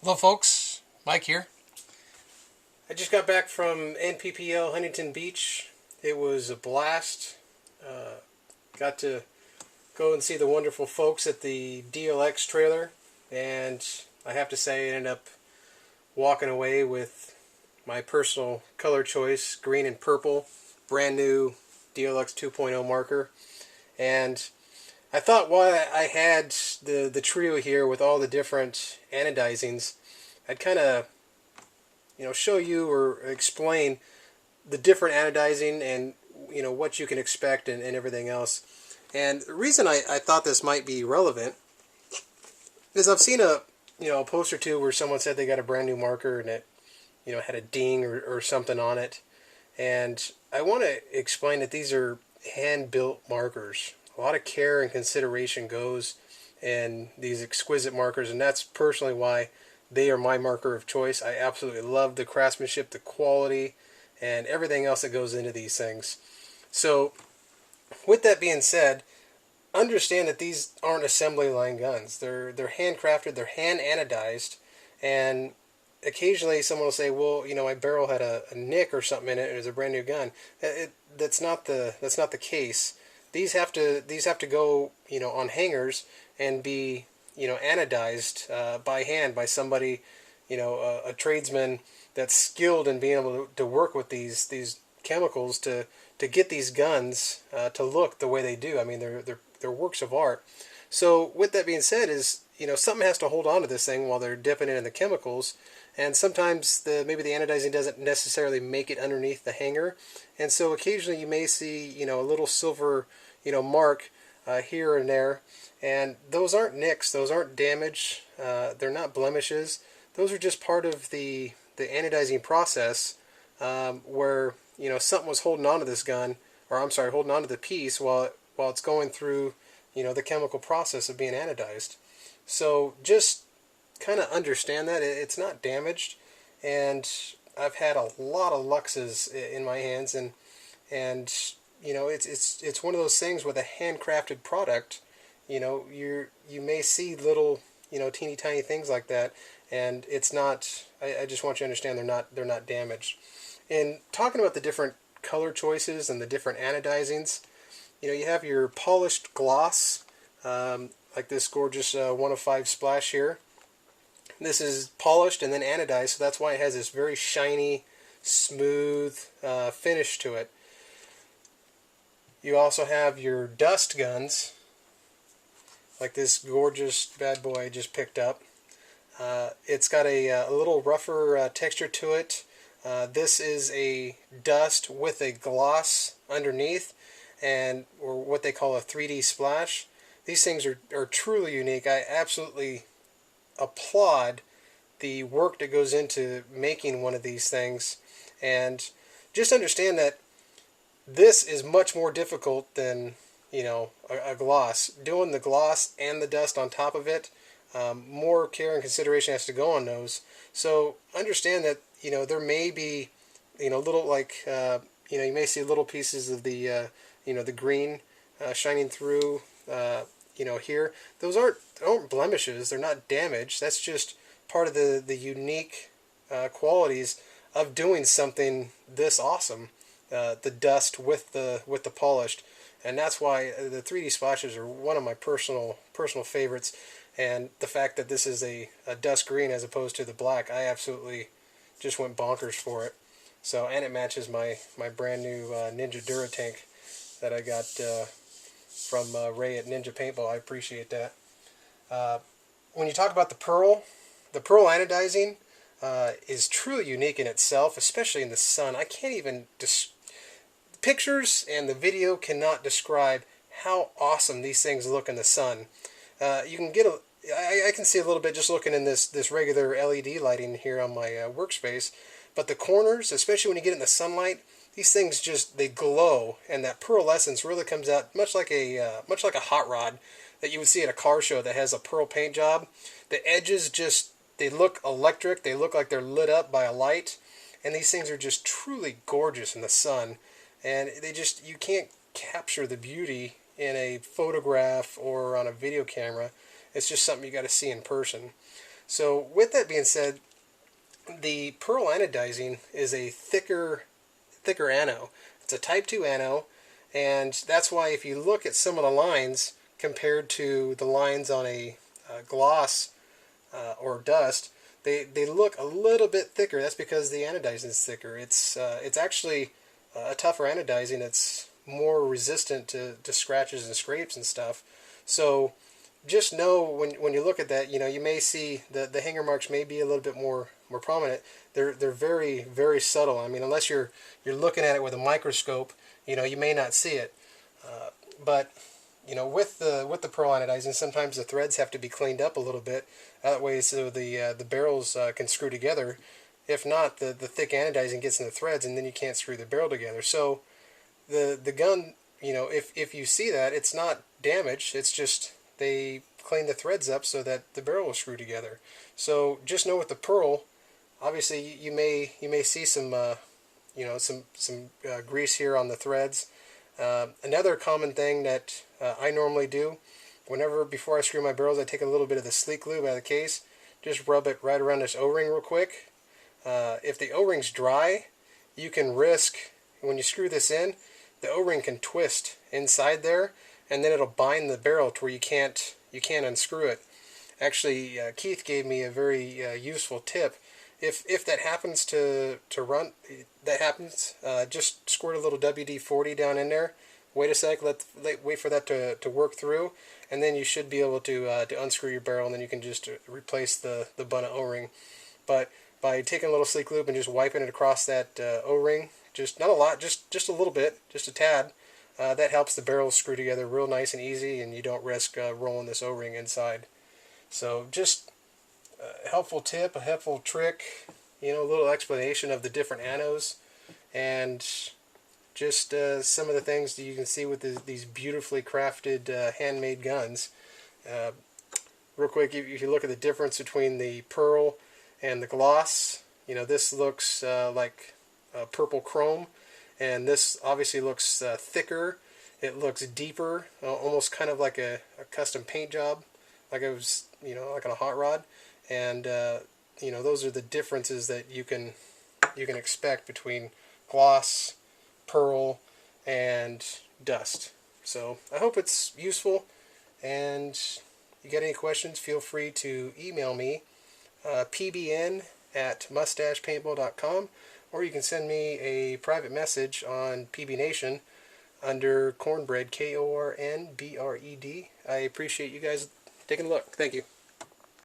Hello folks, Mike here. I just got back from NPPL Huntington Beach. It was a blast. Got to go and see the wonderful folks at the DLX trailer, and I have to say I ended up walking away with my personal color choice, green and purple, brand new DLX 2.0 marker. And I thought while I had the trio here with all the different anodizings, I'd kind of show you or explain the different anodizing and what you can expect and everything else. And the reason I thought this might be relevant is I've seen a post or two where someone said they got a brand new marker and it had a ding or something on it. And I want to explain that these are hand-built markers. A lot of care and consideration goes in these exquisite markers, and that's personally why they are my marker of choice. I absolutely love the craftsmanship, the quality, and everything else that goes into these things. So, with that being said, understand that these aren't assembly line guns. They're handcrafted, they're hand anodized, and occasionally someone will say, "Well, my barrel had a nick or something in it, and it's a brand new gun." That's not the case. These have to go on hangers and be anodized by hand by somebody, a tradesman that's skilled in being able to work with these chemicals to get these guns to look the way they do. I mean, they're works of art. So with that being said, is something has to hold on to this thing while they're dipping it in the chemicals, and sometimes maybe the anodizing doesn't necessarily make it underneath the hanger, and so occasionally you may see a little silver mark here and there, and those aren't nicks, those aren't damage, they're not blemishes. Those are just part of the anodizing process, where something was holding on to this gun, or I'm sorry, holding on to the piece while it's going through the chemical process of being anodized. So just kind of understand that it's not damaged, and I've had a lot of Luxes in my hands, and it's one of those things with a handcrafted product. You may see little teeny tiny things like that, and it's not. I just want you to understand they're not damaged. In talking about the different color choices and the different anodizings, you have your polished gloss, like this gorgeous 105 splash here. This is polished and then anodized, so that's why it has this very shiny, smooth finish to it. You also have your dust guns, like this gorgeous bad boy I just picked up. It's got a little rougher texture to it. This is a dust with a gloss underneath, or what they call a 3D splash. These things are truly unique. I absolutely applaud the work that goes into making one of these things, and just understand that this is much more difficult than a gloss. Doing the gloss and the dust on top of it, more care and consideration has to go on those. So understand that there may be little you may see little pieces of the the green shining through here. Those aren't blemishes. They're not damaged. That's just part of the unique qualities of doing something this awesome. The dust with the polished, and that's why the 3D splashes are one of my personal favorites. And the fact that this is a dust green as opposed to the black, I absolutely just went bonkers for it. So, and it matches my brand new Ninja Duratank that I got from Ray at MustachePaintball. I appreciate that. When you talk about the pearl anodizing is truly unique in itself, especially in the sun. I can't even pictures and the video cannot describe how awesome these things look in the sun. You can get I can see a little bit just looking in this regular LED lighting here on my workspace, but the corners, especially when you get in the sunlight, these things they glow, and that pearlescence really comes out much like a hot rod that you would see at a car show that has a pearl paint job. The edges they look electric. They look like they're lit up by a light, and these things are just truly gorgeous in the sun. And you can't capture the beauty in a photograph or on a video camera. It's just something you got to see in person. So with that being said, the pearl anodizing is a thicker ano. It's a type 2 ano, and that's why if you look at some of the lines compared to the lines on a gloss or dust, they look a little bit thicker. That's because the anodizing is thicker. It's actually a tougher anodizing. It's more resistant to scratches and scrapes and stuff. So just know when you look at that, you may see the hanger marks may be a little bit more prominent. They're very, very subtle. I mean, unless you're looking at it with a microscope, you may not see it. But with the pearl anodizing, sometimes the threads have to be cleaned up a little bit. That way, so the barrels can screw together. If not, the thick anodizing gets in the threads, and then you can't screw the barrel together. So the gun, if you see that, it's not damaged. It's just they clean the threads up so that the barrel will screw together. So just know with the pearl, obviously you may see some grease here on the threads. Another common thing that I normally do, before I screw my barrels, I take a little bit of the sleek lube out of the case, just rub it right around this O-ring real quick. If the O-ring's dry, you can risk, when you screw this in, the O-ring can twist inside there, and then it'll bind the barrel to where you can't unscrew it. Actually, Keith gave me a very useful tip. If that happens just squirt a little WD-40 down in there. Wait a sec, wait for that to work through, and then you should be able to unscrew your barrel, and then you can just replace the bunt of O-ring. But by taking a little sleek lube and just wiping it across that O-ring, just not a lot, just a little bit, just a tad, that helps the barrels screw together real nice and easy, and you don't risk rolling this O-ring inside. So just a helpful tip, a helpful trick, a little explanation of the different anos, and just some of the things that you can see with these beautifully crafted handmade guns. Real quick, if you look at the difference between the pearl and the gloss, this looks like purple chrome, and this obviously looks thicker. It looks deeper, almost kind of like a custom paint job, like it was, like on a hot rod. And those are the differences that you can expect between gloss, pearl, and dust. So I hope it's useful, and you got any questions, feel free to email me, pbn@mustachepaintball.com, or you can send me a private message on PbNation under Cornbread, Kornbred. I appreciate you guys taking a look. Thank you.